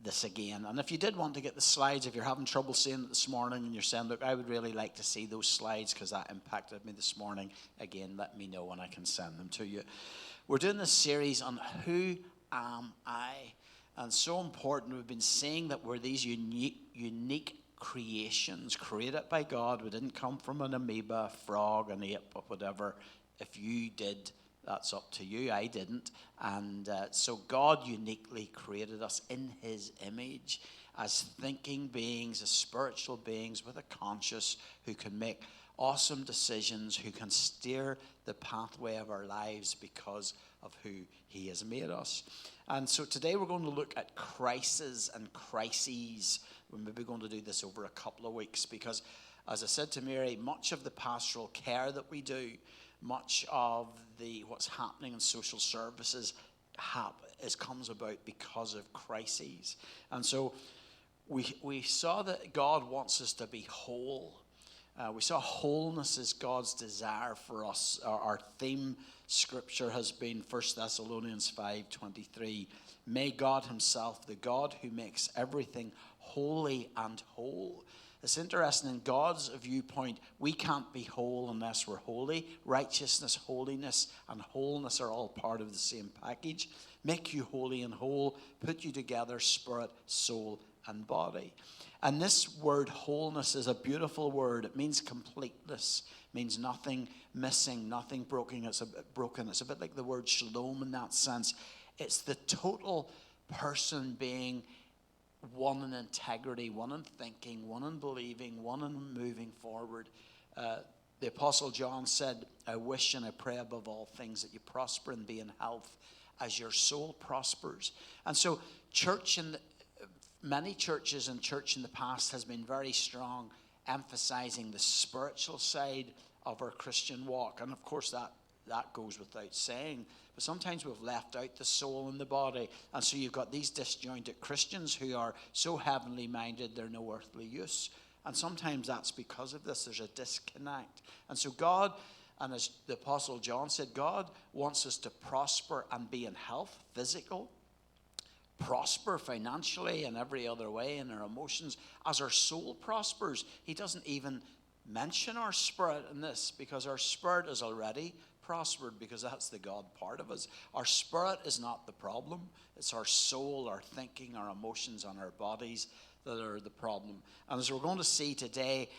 this again. And if you did want to get the slides, if you're having trouble seeing it this morning and you're saying, look, I would really like to see those slides because that impacted me this morning, again, let me know and I can send them to you. We're doing this series on who am I? And so important. We've been saying that we're these unique creations created by God. We didn't come from an amoeba, a frog, an ape, or whatever. If you did, that's up to you. I didn't. And so God uniquely created us in his image as thinking beings, as spiritual beings with a conscience who can make awesome decisions, who can steer the pathway of our lives because of who he has made us. And so today we're going to look at crises and crises. We're maybe going to do this over a couple of weeks because, as I said to Mary, much of the pastoral care that we do, much of what's happening in social services comes about because of crises. And so we saw that God wants us to be whole. We saw wholeness as God's desire for us. Our theme scripture has been 1 Thessalonians 5:23. May God himself, the God who makes everything holy and whole. It's interesting, in God's viewpoint, we can't be whole unless we're holy. Righteousness, holiness, and wholeness are all part of the same package. Make you holy and whole, put you together, spirit, soul, and body. And this word wholeness is a beautiful word. It means completeness. It means nothing missing, nothing broken. It's a bit like the word shalom in that sense. It's the total person being one in integrity, one in thinking, one in believing, one in moving forward. The Apostle John said, I wish and I pray above all things that you prosper and be in health as your soul prospers. And so many churches and church in the past has been very strong, emphasizing the spiritual side of our Christian walk. And of course that goes without saying. But sometimes we've left out the soul and the body. And so you've got these disjointed Christians who are so heavenly minded they're no earthly use. And sometimes that's because of this. There's a disconnect. And so God, and as the Apostle John said, God wants us to prosper and be in health, physical, prosper financially and every other way in our emotions as our soul prospers. He doesn't even mention our spirit in this because our spirit is already prospered because that's the God part of us. Our spirit is not the problem. It's our soul, our thinking, our emotions, and our bodies that are the problem. And as we're going to see today,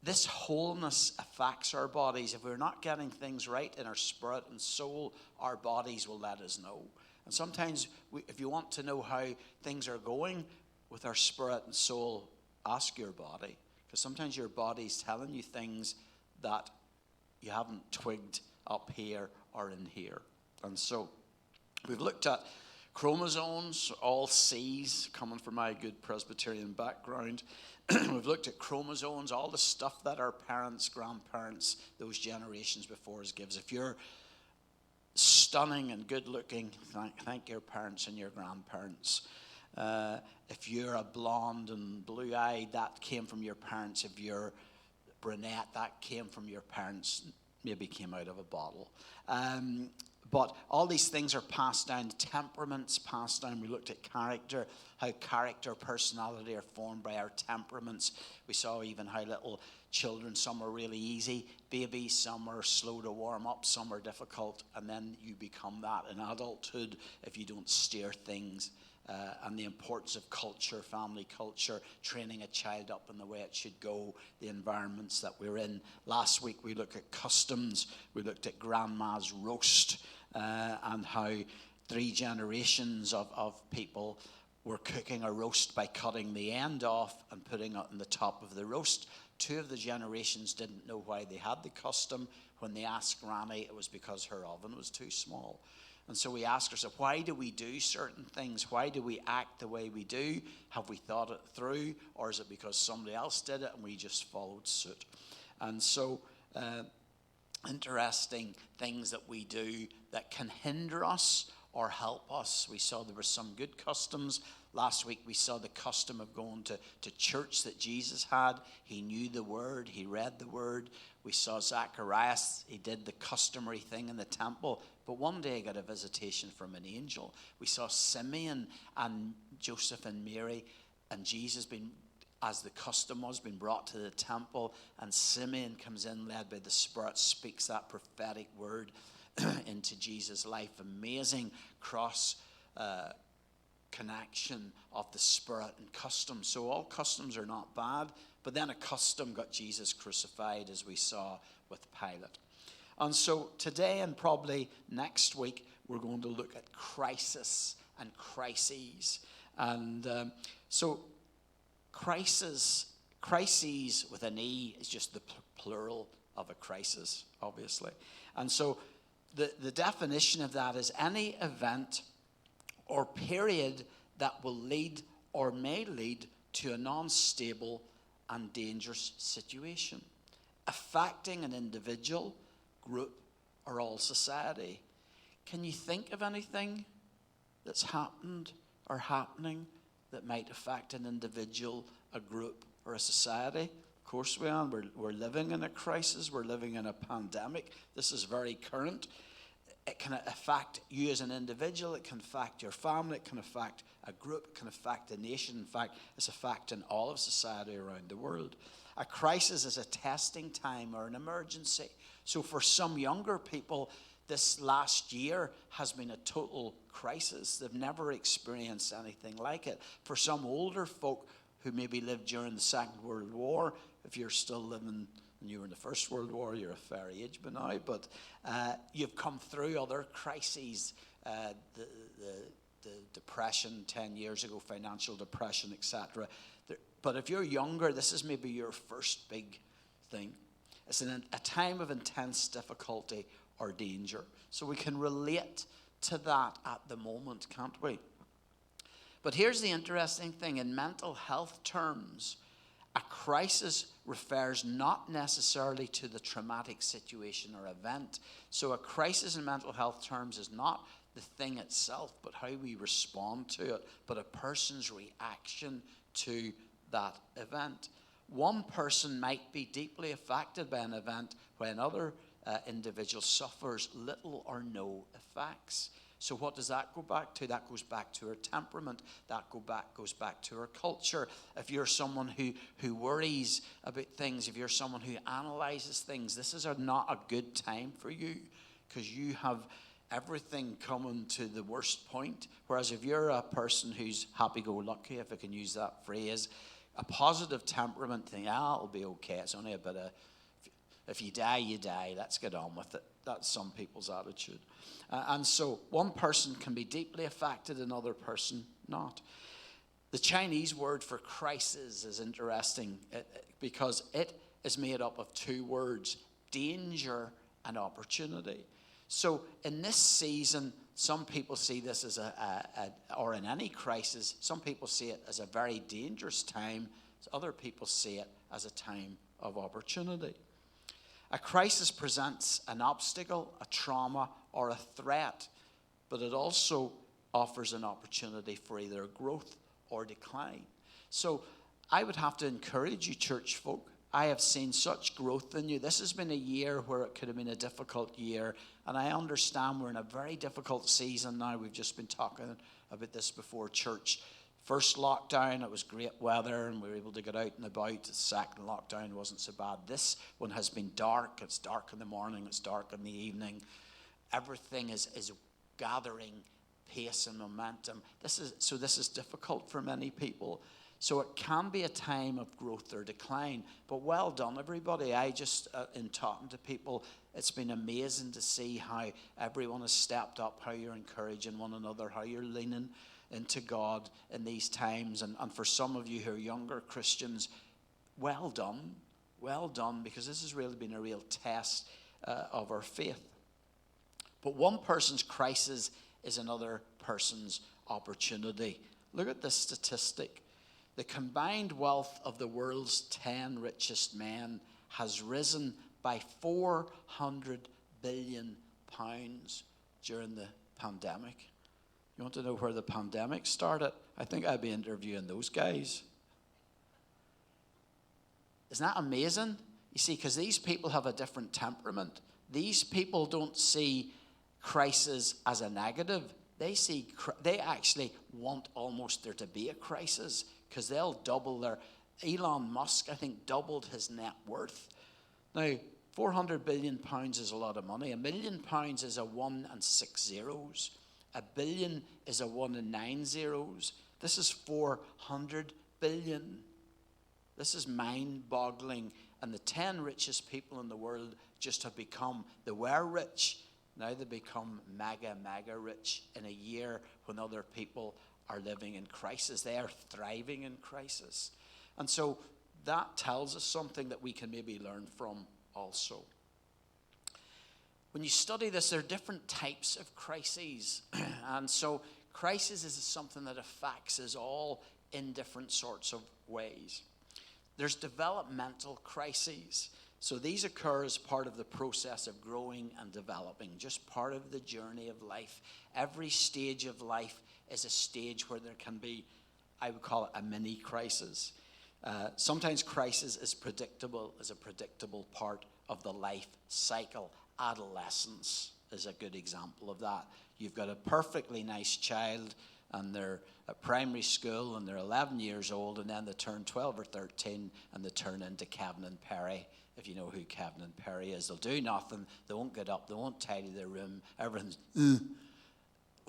this wholeness affects our bodies. If we're not getting things right in our spirit and soul, our bodies will let us know. And sometimes if you want to know how things are going with our spirit and soul, ask your body. Because sometimes your body's telling you things that you haven't twigged up here or in here. And so we've looked at chromosomes, all C's, coming from my good Presbyterian background. We've looked at chromosomes, all the stuff that our parents, grandparents, those generations before us gives. If you're stunning and good looking, thank your parents and your grandparents. If you're a blonde and blue-eyed, that came from your parents. If you're brunette, that came from your parents, maybe came out of a bottle. But all these things are passed down. Temperaments passed down. We looked at character, how character, personality are formed by our temperaments. We saw even how little children, some are really easy babies, some are slow to warm up, some are difficult, and then you become that in adulthood if you don't steer things. And the importance of culture, family culture, training a child up in the way it should go, the environments that we're in. Last week we looked at customs, we looked at grandma's roast, and how 3 generations of people were cooking a roast by cutting the end off and putting it on the top of the roast. 2 of the generations didn't know why they had the custom. When they asked Granny, it was because her oven was too small. And so we ask ourselves, why do we do certain things? Why do we act the way we do? Have we thought it through? Or is it because somebody else did it and we just followed suit? And so interesting things that we do that can hinder us or help us. We saw there were some good customs. Last week we saw the custom of going to church that Jesus had. He knew the word. He read the word. We saw Zacharias. He did the customary thing in the temple, But one day he got a visitation from an angel. We saw Simeon and Joseph and Mary and Jesus being, as the custom was, being brought to the temple. And Simeon comes in, led by the Spirit, speaks that prophetic word into Jesus' life. Amazing cross connection of the Spirit and custom. So all customs are not bad, but then a custom got Jesus crucified, as we saw with Pilate. And so today and probably next week, we're going to look at crisis and crises. And so crisis with an E is just the plural of a crisis, obviously. And so the definition of that is any event or period that will lead or may lead to an unstable and dangerous situation, affecting an individual, group, or all society. Can you think of anything that's happened or happening that might affect an individual, a group, or a society? Of course we are. We're living in a crisis. We're living in a pandemic. This is very current. It can affect you as an individual. It can affect your family. It can affect a group. It can affect a nation. In fact, it's affecting all of society around the world. A crisis is a testing time or an emergency. So for some younger people, this last year has been a total crisis. They've never experienced anything like it. For some older folk who maybe lived during the Second World War, if you're still living and you were in the First World War, you're a fair age by now, but you've come through other crises, the depression 10 years ago, financial depression, etc. But if you're younger, this is maybe your first big thing. It's a time of intense difficulty or danger. So we can relate to that at the moment, can't we? But here's the interesting thing. In mental health terms, a crisis refers not necessarily to the traumatic situation or event. So a crisis in mental health terms is not the thing itself, but how we respond to it, but a person's reaction to that event. One person might be deeply affected by an event while another individual suffers little or no effects. So what does that go back to? That goes back to our temperament. That goes back to our culture. If you're someone who worries about things, if you're someone who analyzes things, this is not a good time for you, because you have everything coming to the worst point. Whereas if you're a person who's happy-go-lucky, if I can use that phrase, a positive temperament thing, it'll be okay. It's only a bit of, if you die, you die. Let's get on with it. That's some people's attitude. And so one person can be deeply affected, another person not. The Chinese word for crisis is interesting because it is made up of two words, danger and opportunity. So in this season, some people see this as or in any crisis, some people see it as a very dangerous time. Other people see it as a time of opportunity. A crisis presents an obstacle, a trauma, or a threat, but it also offers an opportunity for either growth or decline. So I would have to encourage you, church folk. I have seen such growth in you. This has been a year where it could have been a difficult year, and I understand we're in a very difficult season now. We've just been talking about this before church. First lockdown, it was great weather and we were able to get out and about. The second lockdown wasn't so bad. This one has been dark. It's dark in the morning, it's dark in the evening. Everything is gathering pace and momentum. This is difficult for many people. So it can be a time of growth or decline. But well done, everybody. I just, in talking to people, it's been amazing to see how everyone has stepped up, how you're encouraging one another, how you're leaning into God in these times. And for some of you who are younger Christians, well done, because this has really been a real test of our faith. But one person's crisis is another person's opportunity. Look at this statistic. The combined wealth of the world's 10 richest men has risen by £400 billion during the pandemic. You want to know where the pandemic started? I think I'd be interviewing those guys. Isn't that amazing? You see, because these people have a different temperament. These people don't see crisis as a negative. They actually want almost there to be a crisis, because they'll double their. Elon Musk, I think, doubled his net worth. Now, £400 billion is a lot of money. £1 million is a 1 and 6 zeros. $1 billion is a 1 and 9 zeros. This is 400 billion. This is mind-boggling. And the 10 richest people in the world just have become, they were rich, now they become mega rich in a year when other people are living in crisis. They are thriving in crisis. And so that tells us something that we can maybe learn from also. When you study this, there are different types of crises. And so crisis is something that affects us all in different sorts of ways. There's developmental crises. So these occur as part of the process of growing and developing, just part of the journey of life. Every stage of life is a stage where there can be, I would call it a mini crisis. Sometimes crisis is a predictable part of the life cycle. Adolescence is a good example of that. You've got a perfectly nice child, and they're at primary school, and they're 11 years old, and then they turn 12 or 13, and they turn into Kevin and Perry. If you know who Kevin and Perry is, they'll do nothing. They won't get up. They won't tidy their room. Everything's,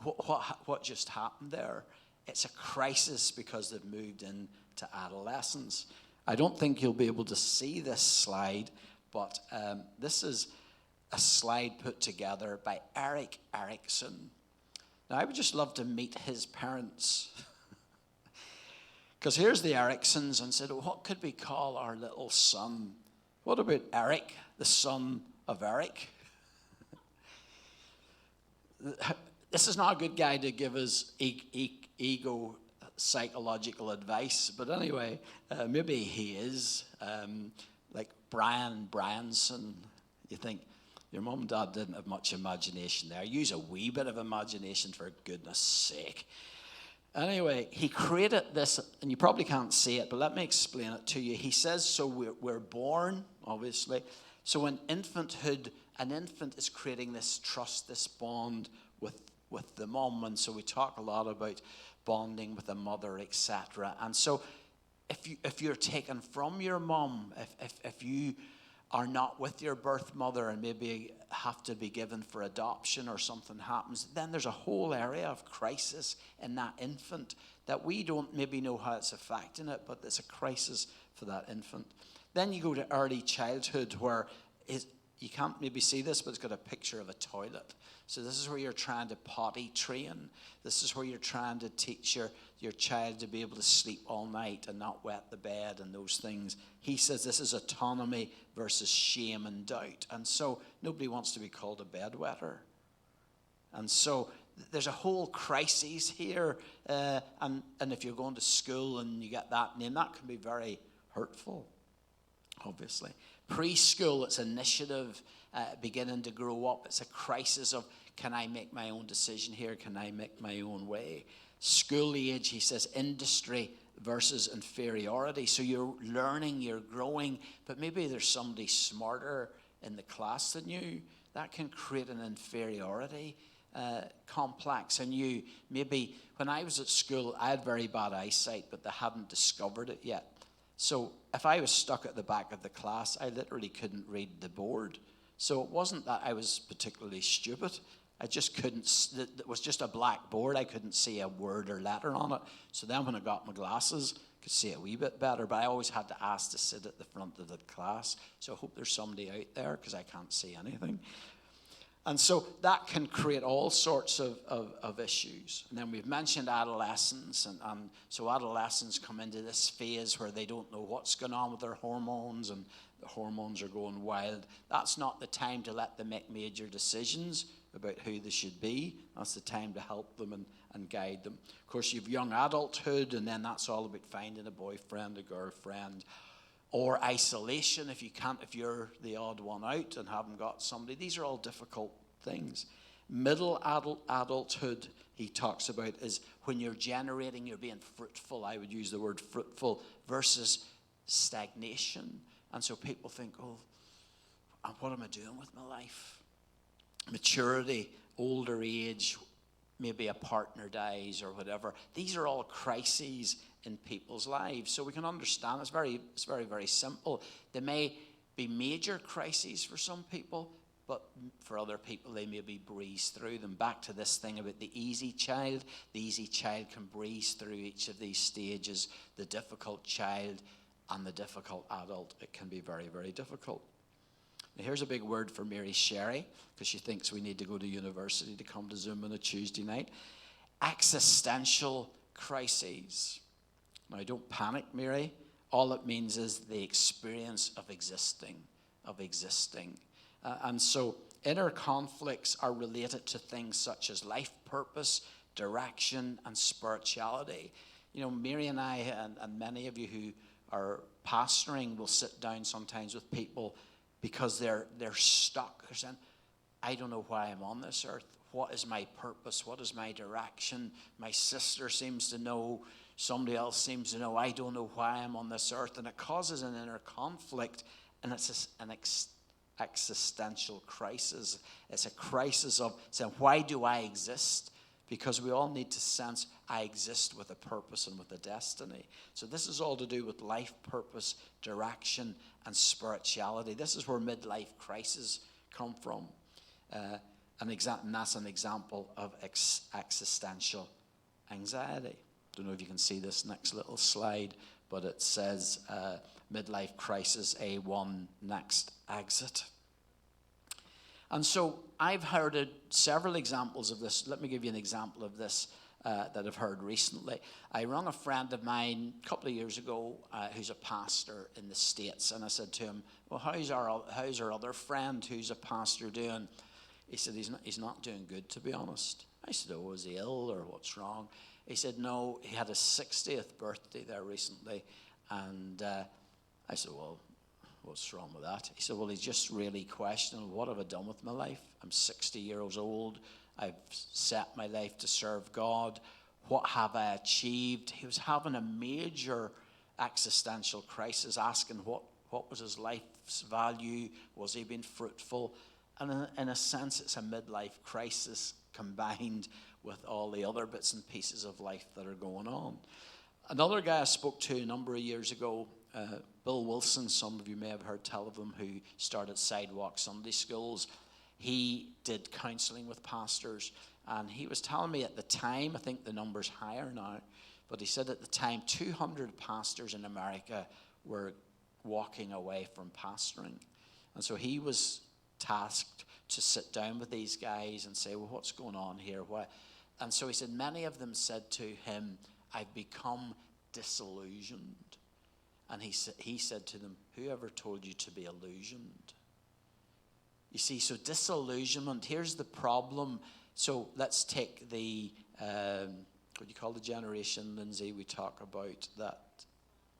What just happened there? It's a crisis because they've moved into adolescence. I don't think you'll be able to see this slide, but this is a slide put together by Eric Erickson. Now, I would just love to meet his parents. Because here's the Ericksons, and said, what could we call our little son? What about Eric, the son of Eric? This is not a good guy to give us ego psychological advice, but anyway, maybe he is. Like Brian Bryanson, you think, your mum and dad didn't have much imagination there. Use a wee bit of imagination, for goodness sake. Anyway, he created this, and you probably can't see it, but let me explain it to you. He says, so we're born, obviously. So in infanthood, an infant is creating this trust, this bond with the mum. And so we talk a lot about bonding with a mother, etc. And so if you're taken from your mum, if you are not with your birth mother and maybe have to be given for adoption or something happens, then there's a whole area of crisis in that infant that we don't maybe know how it's affecting it, but it's a crisis for that infant. Then you go to early childhood, where you can't maybe see this, but it's got a picture of a toilet. So this is where you're trying to potty train. This is where you're trying to teach your child to be able to sleep all night and not wet the bed and those things. He says this is autonomy versus shame and doubt. And so nobody wants to be called a bedwetter. And so there's a whole crisis here. And if you're going to school and you get that name, that can be very hurtful, obviously. Preschool, it's initiative, beginning to grow up. It's a crisis of, can I make my own decision here? Can I make my own way? School age, he says, industry versus inferiority. So you're learning, you're growing, but maybe there's somebody smarter in the class than you. That can create an inferiority complex. And you, maybe, when I was at school, I had very bad eyesight, but they hadn't discovered it yet. So if I was stuck at the back of the class, I literally couldn't read the board. So it wasn't that I was particularly stupid. I just couldn't, it was just a black board. I couldn't see a word or letter on it. So then when I got my glasses, I could see a wee bit better. But I always had to ask to sit at the front of the class. So I hope there's somebody out there, because I can't see anything. And so that can create all sorts of issues. And then we've mentioned adolescence. And so adolescents come into this phase where they don't know what's going on with their hormones, and the hormones are going wild. That's not the time to let them make major decisions about who they should be. That's the time to help them and guide them. Of course, you've young adulthood, and then that's all about finding a boyfriend, a girlfriend, or isolation if you're the odd one out and haven't got somebody. These are all difficult things. Middle adulthood, he talks about, is when you're generating, you're being fruitful. I would use the word fruitful, versus stagnation. And so people think, oh, what am I doing with my life? Maturity, older age, maybe a partner dies or whatever. These are all crises in people's lives. So we can understand it's very, very simple. They may be major crises for some people, but for other people, they maybe breeze through them. Back to this thing about the easy child. The easy child can breeze through each of these stages. The difficult child and the difficult adult, it can be very, very difficult. Now, here's a big word for Mary Sherry, because she thinks we need to go to university to come to Zoom on a Tuesday night. Existential crises. Now, don't panic, Mary. All it means is the experience of existing. And so inner conflicts are related to things such as life purpose, direction, and spirituality. You know, Mary and I, and many of you who are pastoring, will sit down sometimes with people because they're stuck. They're saying, I don't know why I'm on this earth. What is my purpose? What is my direction? My sister seems to know. Somebody else seems to know. I don't know why I'm on this earth. And it causes an inner conflict, and it's an existential crisis. It's a crisis of saying, why do I exist? Because we all need to sense I exist with a purpose and with a destiny. So this is all to do with life purpose, direction, and spirituality. This is where midlife crises come from. And that's an example of existential anxiety. Don't know if you can see this next little slide, but it says midlife crisis A1, next exit. And so I've heard several examples of this. Let me give you an example of this that I've heard recently. I rang a friend of mine a couple of years ago who's a pastor in the States, and I said to him, well, how's our other friend who's a pastor doing? He said, he's not doing good, to be honest. I said, oh, is he ill or what's wrong? He said, no, he had his 60th birthday there recently. And I said, well, what's wrong with that? He said, well, he's just really questioning, what have I done with my life? I'm 60 years old. I've set my life to serve God. What have I achieved? He was having a major existential crisis, asking what was his life's value? Was he being fruitful? And in a sense, it's a midlife crisis combined with all the other bits and pieces of life that are going on. Another guy I spoke to a number of years ago, Bill Wilson, some of you may have heard tell of him, who started Sidewalk Sunday Schools. He did counseling with pastors, and he was telling me at the time, I think the number's higher now, but he said at the time 200 pastors in America were walking away from pastoring. And so he was tasked to sit down with these guys and say, well, what's going on here? Why? And so he said many of them said to him, I've become disillusioned. And he said to them, whoever told you to be illusioned? You see, so disillusionment, here's the problem. So let's take the, what do you call the generation, Lindsay, we talk about that,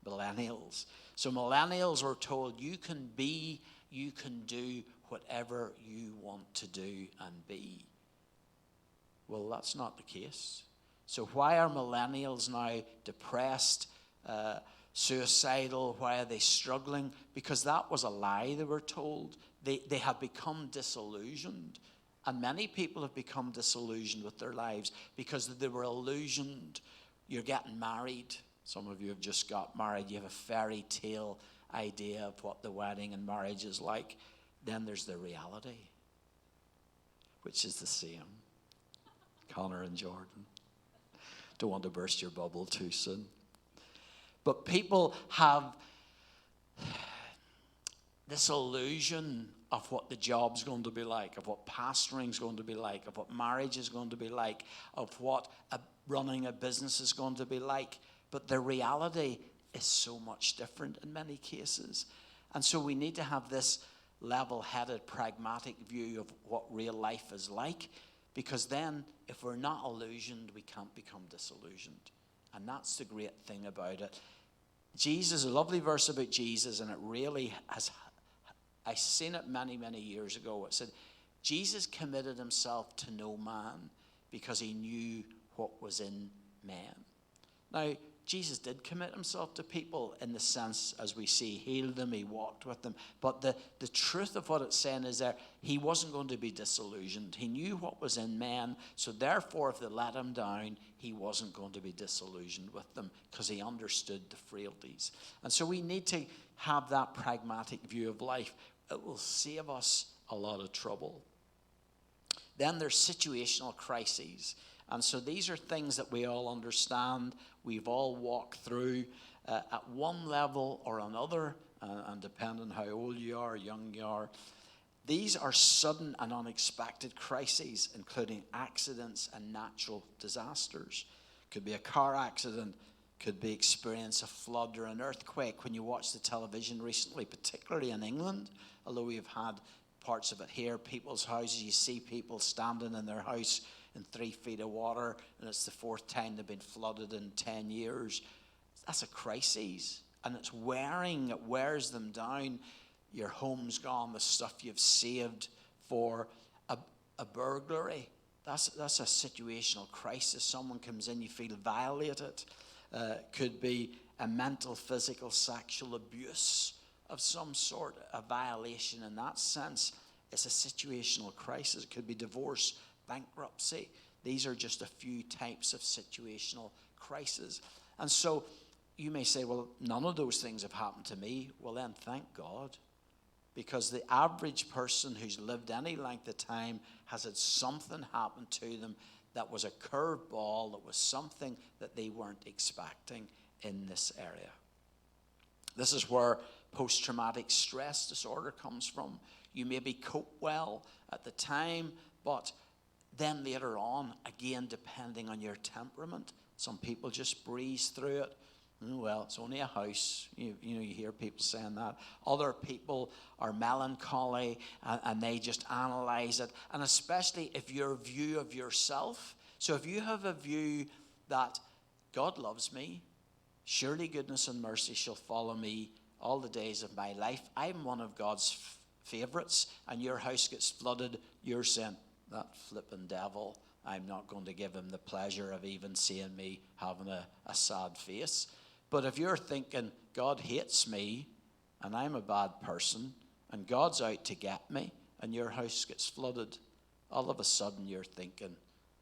millennials. So millennials are told you can do whatever you want to do and be. Well, that's not the case. So why are millennials now depressed, suicidal? Why are they struggling? Because that was a lie they were told. They have become disillusioned. And many people have become disillusioned with their lives because they were illusioned. You're getting married. Some of you have just got married. You have a fairy tale idea of what the wedding and marriage is like. Then there's the reality, which is the same. Connor and Jordan. Don't want to burst your bubble too soon. But people have this illusion of what the job's going to be like, of what pastoring's going to be like, of what marriage is going to be like, of what running a business is going to be like. But the reality is so much different in many cases. And so we need to have this level-headed, pragmatic view of what real life is like, because then if we're not illusioned, we can't become disillusioned. And that's the great thing about it. Jesus, a lovely verse about Jesus, and it really has, I seen it many, many years ago. It said, Jesus committed himself to no man because he knew what was in men. Now, Jesus did commit himself to people in the sense, as we see, healed them, he walked with them. But the truth of what it's saying is that he wasn't going to be disillusioned. He knew what was in men, so therefore if they let him down, he wasn't going to be disillusioned with them because he understood the frailties. And so we need to have that pragmatic view of life. It will save us a lot of trouble. Then there's situational crises. And so these are things that we all understand, we've all walked through at one level or another, and depending on how old you are, young you are. These are sudden and unexpected crises, including accidents and natural disasters. Could be a car accident, could be experience a flood or an earthquake. When you watch the television recently, particularly in England, although we've had parts of it here, people's houses, you see people standing in their house in 3 feet of water, and it's the 4th time they've been flooded in 10 years. That's a crisis, and it wears them down. Your home's gone, the stuff you've saved for a burglary. That's a situational crisis. Someone comes in, you feel violated. Could be a mental, physical, sexual abuse of some sort, a violation in that sense. It's a situational crisis. It could be divorce, bankruptcy. These are just a few types of situational crises. And so you may say, well, none of those things have happened to me. Well, then thank God, because the average person who's lived any length of time has had something happen to them that was a curveball, that was something that they weren't expecting in this area. This is where post-traumatic stress disorder comes from. You maybe cope well at the time, but then later on, again, depending on your temperament, some people just breeze through it. Well, it's only a house. You hear people saying that. Other people are melancholy and they just analyze it. And especially if your view of yourself. So if you have a view that God loves me, surely goodness and mercy shall follow me all the days of my life. I'm one of God's favorites, and your house gets flooded. You're saying, that flipping devil, I'm not going to give him the pleasure of even seeing me having a sad face. But if you're thinking, God hates me, and I'm a bad person, and God's out to get me, and your house gets flooded, all of a sudden you're thinking,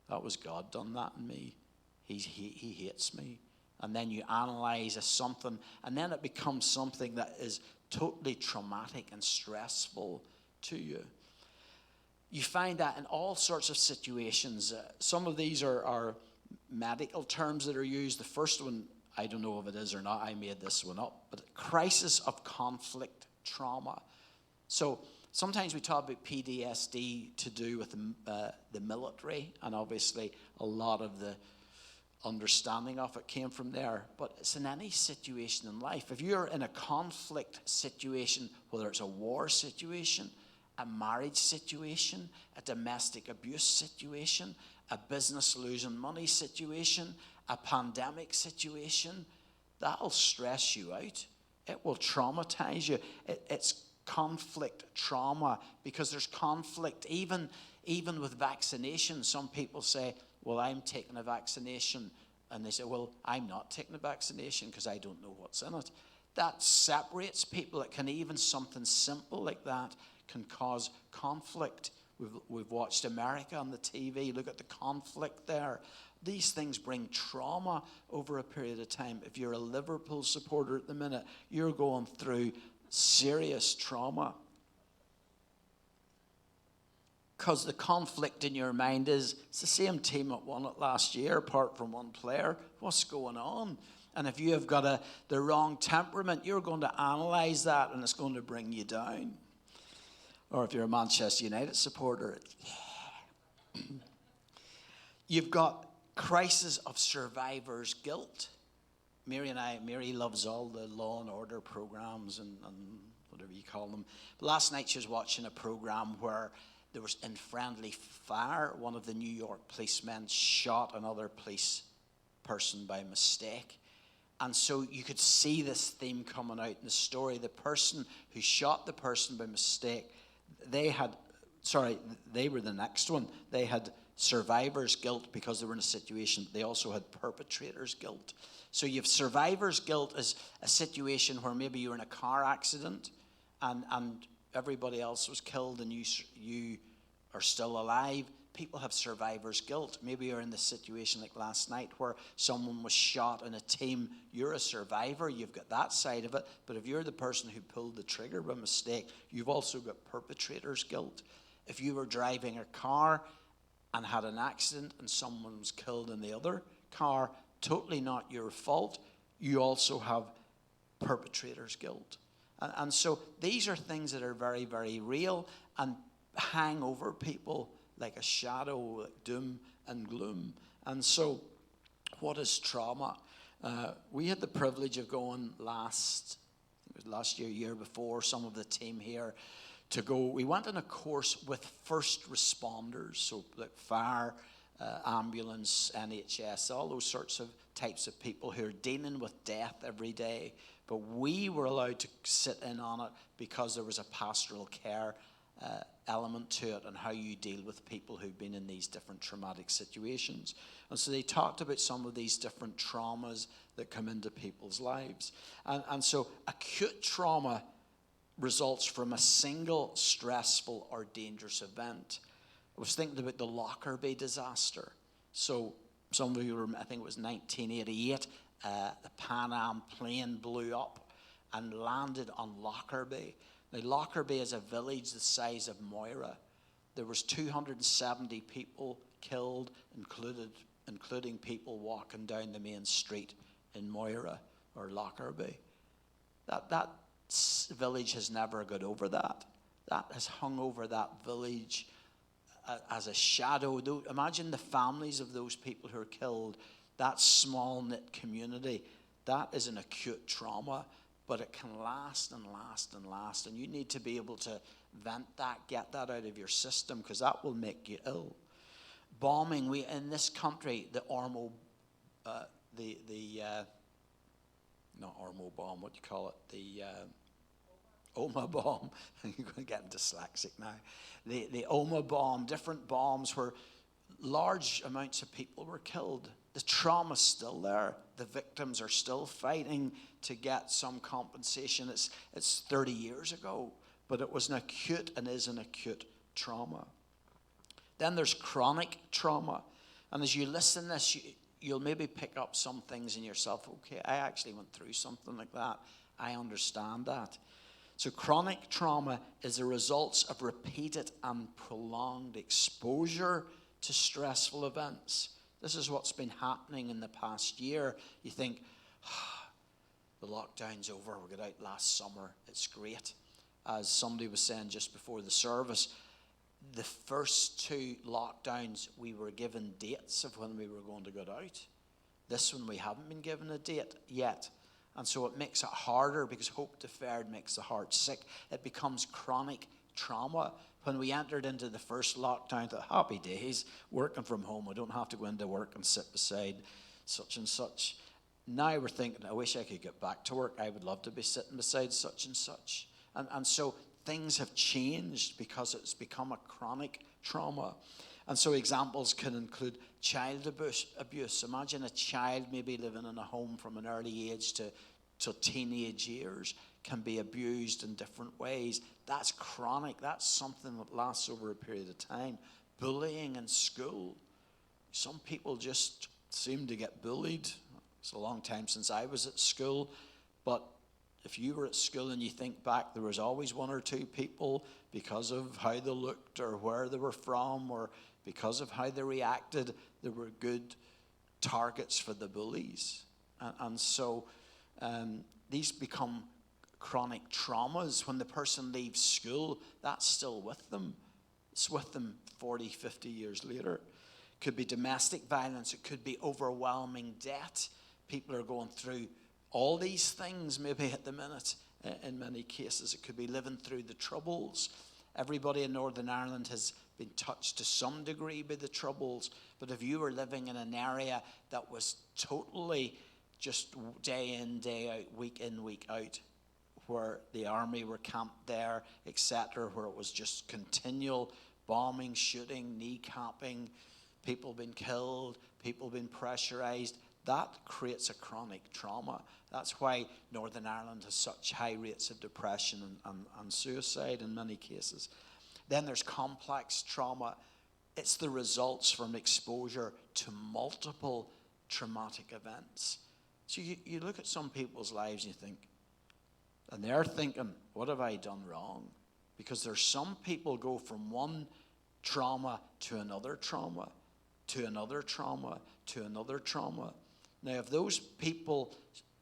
that was God done that in me. He hates me. And then you analyze something, and then it becomes something that is totally traumatic and stressful to you. You find that in all sorts of situations. Some of these are medical terms that are used. The first one, I don't know if it is or not. I made this one up. But crisis of conflict trauma. So sometimes we talk about PTSD to do with the military, and obviously a lot of the understanding of it came from there. But it's in any situation in life. If you're in a conflict situation, whether it's a war situation, a marriage situation, a domestic abuse situation, a business losing money situation, a pandemic situation, that'll stress you out. It will traumatize you. It's conflict trauma, because there's conflict even with vaccination. Some people say, well, I'm taking a vaccination, and they say, well, I'm not taking a vaccination because I don't know what's in it. That separates people. It can even something simple like that can cause conflict. We've watched America on the TV. Look at the conflict there. These things bring trauma over a period of time. If you're a Liverpool supporter at the minute, you're going through serious trauma. Because the conflict in your mind is, it's the same team that won it last year, apart from one player. What's going on? And if you have got the wrong temperament, you're going to analyze that, and it's going to bring you down. Or if you're a Manchester United supporter, you've got crisis of survivor's guilt. Mary loves all the Law and Order programs and whatever you call them. But last night she was watching a program where there was in friendly fire, one of the New York policemen shot another police person by mistake. And so you could see this theme coming out in the story. The person who shot the person by mistake, they were the next one. They had survivor's guilt because they were in a situation, but they also had perpetrator's guilt. So you have survivor's guilt as a situation where maybe you were in a car accident and everybody else was killed and you are still alive. People have survivor's guilt. Maybe you're in this situation like last night where someone was shot in a team. You're a survivor. You've got that side of it. But if you're the person who pulled the trigger by mistake, you've also got perpetrator's guilt. If you were driving a car and had an accident and someone was killed in the other car, totally not your fault, you also have perpetrator's guilt. And so these are things that are very, very real and hang over people like a shadow, like doom and gloom. And so what is trauma? We had the privilege of going last year before, some of the team here, to go. We went on a course with first responders, so like fire, ambulance, NHS, all those sorts of types of people who are dealing with death every day. But we were allowed to sit in on it because there was a pastoral care element to it and how you deal with people who've been in these different traumatic situations. And so they talked about some of these different traumas that come into people's lives. And so acute trauma results from a single stressful or dangerous event. I was thinking about the Lockerbie Disaster. So some of you remember, I think it was 1988, the Pan Am plane blew up and landed on Lockerbie. Now, Lockerbie is a village the size of Moira. There was 270 people killed, including people walking down the main street in Moira or Lockerbie. That village has never got over that. That has hung over that village as a shadow. Imagine the families of those people who are killed, that small-knit community. That is an acute trauma, but it can last and last and last. And you need to be able to vent that, get that out of your system, because that will make you ill. Bombing, in this country, the Ormo, not Ormo bomb, what do you call it? The Oma bomb. You're going to get dyslexic now. The Oma bomb, different bombs where large amounts of people were killed. The trauma's still there. The victims are still fighting to get some compensation. It's 30 years ago, but it was an acute and is an acute trauma. Then there's chronic trauma. And as you listen to this, you'll maybe pick up some things in yourself. Okay, I actually went through something like that. I understand that. So chronic trauma is the results of repeated and prolonged exposure to stressful events. This is what's been happening in the past year. You think, the lockdown's over. We got out last summer. It's great. As somebody was saying just before the service, the first two lockdowns, we were given dates of when we were going to get out. This one, we haven't been given a date yet. And so it makes it harder because hope deferred makes the heart sick. It becomes chronic trauma. When we entered into the first lockdown, the happy days, working from home, I don't have to go into work and sit beside such and such. Now we're thinking, I wish I could get back to work. I would love to be sitting beside such and such. And so things have changed because it's become a chronic trauma. And so examples can include child abuse. Imagine a child maybe living in a home from an early age to teenage years can be abused in different ways. That's chronic. That's something that lasts over a period of time. Bullying in school. Some people just seem to get bullied. It's a long time since I was at school, but if you were at school and you think back, there was always one or two people, because of how they looked or where they were from or because of how they reacted, there were good targets for the bullies. And so these become chronic traumas. When the person leaves school, that's still with them. It's with them 40, 50 years later. It could be domestic violence. It could be overwhelming debt. People are going through all these things maybe at the minute. In many cases, it could be living through the Troubles. Everybody in Northern Ireland has been touched to some degree by the Troubles. But if you were living in an area that was totally just day in, day out, week in, week out, where the army were camped there, etc., where it was just continual bombing, shooting, kneecapping, people being killed, people being pressurized. That creates a chronic trauma. That's why Northern Ireland has such high rates of depression and suicide in many cases. Then there's complex trauma. It's the results from exposure to multiple traumatic events. So you look at some people's lives and you think, and they're thinking, what have I done wrong? Because there's some people go from one trauma to another trauma, to another trauma, to another trauma. Now, if those people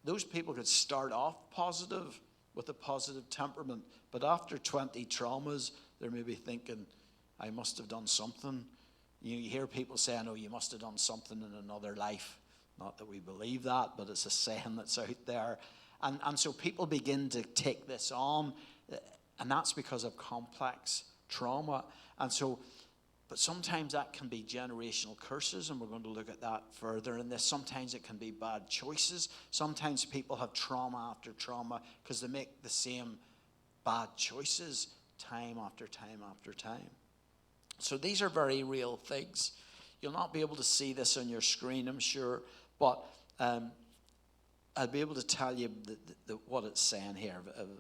could start off positive with a positive temperament, but after 20 traumas, they're maybe thinking, I must have done something. You hear people saying, oh, you must have done something in another life. Not that we believe that, but it's a saying that's out there. And so people begin to take this on, and that's because of complex trauma. And so, but sometimes that can be generational curses, and we're going to look at that further in this. Sometimes it can be bad choices. Sometimes people have trauma after trauma because they make the same bad choices time after time after time. So these are very real things. You'll not be able to see this on your screen, I'm sure, but I'll be able to tell you what it's saying here.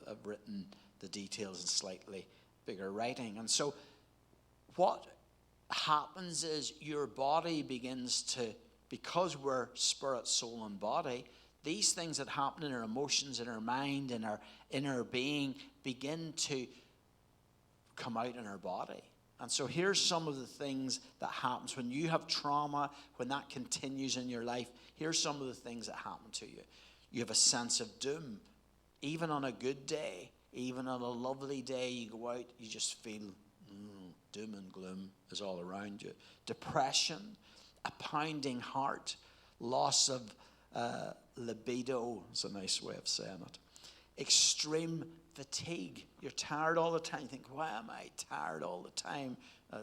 I've written the details in slightly bigger writing. And so what happens is your body begins to, because we're spirit, soul, and body, these things that happen in our emotions, in our mind, in our inner being, begin to come out in our body. And so here's some of the things that happens when you have trauma, when that continues in your life. Here's some of the things that happen to you. You have a sense of doom. Even on a good day, even on a lovely day, you go out, you just feel doom and gloom is all around you. Depression, a pounding heart, loss of libido is a nice way of saying it. Extreme fatigue. You're tired all the time. You think, why am I tired all the time?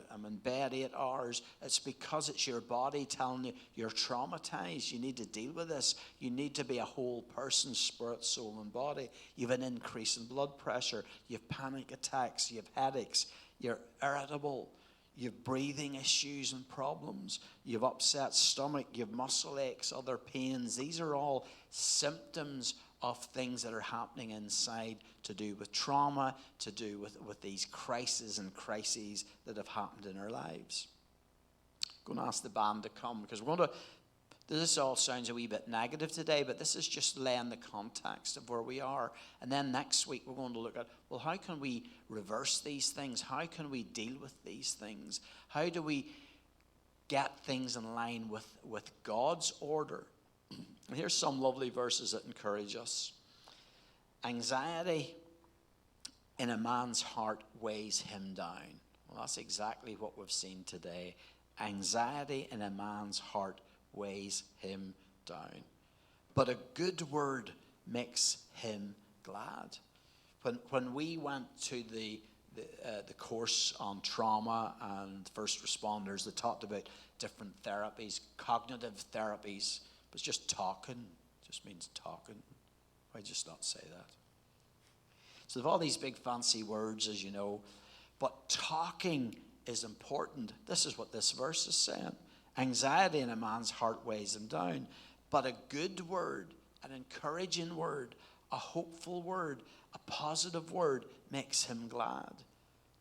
I'm in bed 8 hours. It's because it's your body telling you you're traumatized. You need to deal with this. You need to be a whole person, spirit, soul, and body. You have an increase in blood pressure. You have panic attacks. You have headaches. You're irritable. You have breathing issues and problems. You have upset stomach. You have muscle aches, other pains. These are all symptoms of things that are happening inside to do with trauma, to do with these crises and crises that have happened in our lives. I'm going to ask the band to come because we're going to, this all sounds a wee bit negative today, but this is just laying the context of where we are. And then next week we're going to look at, well, how can we reverse these things? How can we deal with these things? How do we get things in line with God's order? And here's some lovely verses that encourage us. Anxiety in a man's heart weighs him down. Well, that's exactly what we've seen today. Anxiety in a man's heart weighs him down. But a good word makes him glad. When we went to the course on trauma and first responders, they talked about different therapies, cognitive therapies. But just talking just means talking. Why just not say that? So they have all these big fancy words, as you know, but talking is important. This is what this verse is saying. Anxiety in a man's heart weighs him down, but a good word, an encouraging word, a hopeful word, a positive word makes him glad.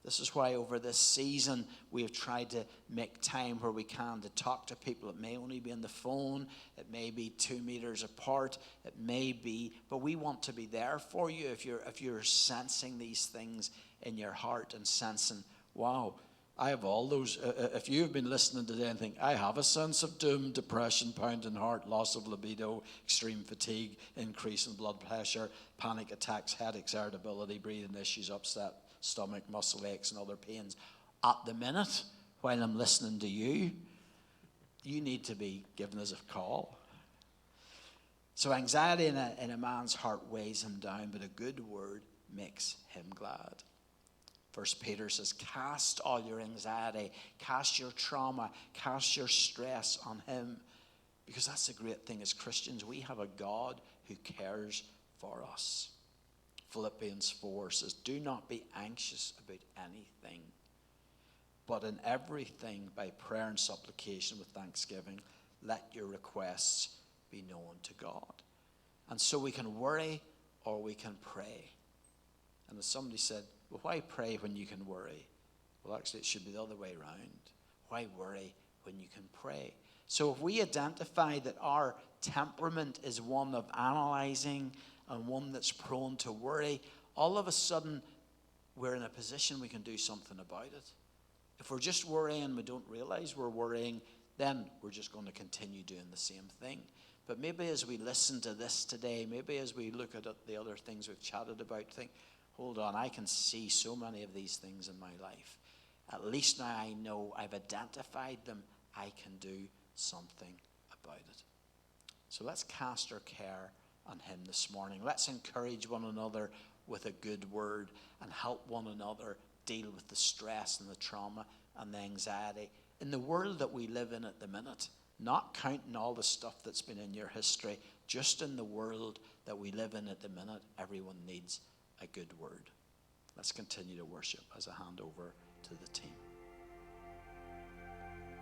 This is why over this season we have tried to make time where we can to talk to people. It may only be on the phone. It may be 2 meters apart. It may be, but we want to be there for you if you're sensing these things in your heart and sensing, wow, I have all those. If you've been listening today and think, I have a sense of doom, depression, pounding heart, loss of libido, extreme fatigue, increase in blood pressure, panic attacks, headaches, irritability, breathing issues, upset stomach, muscle aches, and other pains. At the minute, while I'm listening to you, you need to be giving us a call. So anxiety in a man's heart weighs him down, but a good word makes him glad. First Peter says, cast all your anxiety, cast your trauma, cast your stress on him. Because that's the great thing as Christians. We have a God who cares for us. Philippians 4 says, do not be anxious about anything, but in everything by prayer and supplication with thanksgiving, let your requests be known to God. And so we can worry or we can pray. And as somebody said, well, why pray when you can worry? Well, actually, it should be the other way around. Why worry when you can pray? So if we identify that our temperament is one of analyzing and one that's prone to worry, all of a sudden we're in a position we can do something about it. If we're just worrying and we don't realize we're worrying, then we're just going to continue doing the same thing. But maybe as we listen to this today, maybe as we look at the other things we've chatted about, think, hold on, I can see so many of these things in my life. At least now I know I've identified them. I can do something about it. So let's cast our care on him this morning. Let's encourage one another with a good word and help one another deal with the stress and the trauma and the anxiety in the world that we live in at the minute. Not counting all the stuff that's been in your history, just in the world that we live in at the minute, everyone needs a good word. Let's continue to worship as I hand over to the team.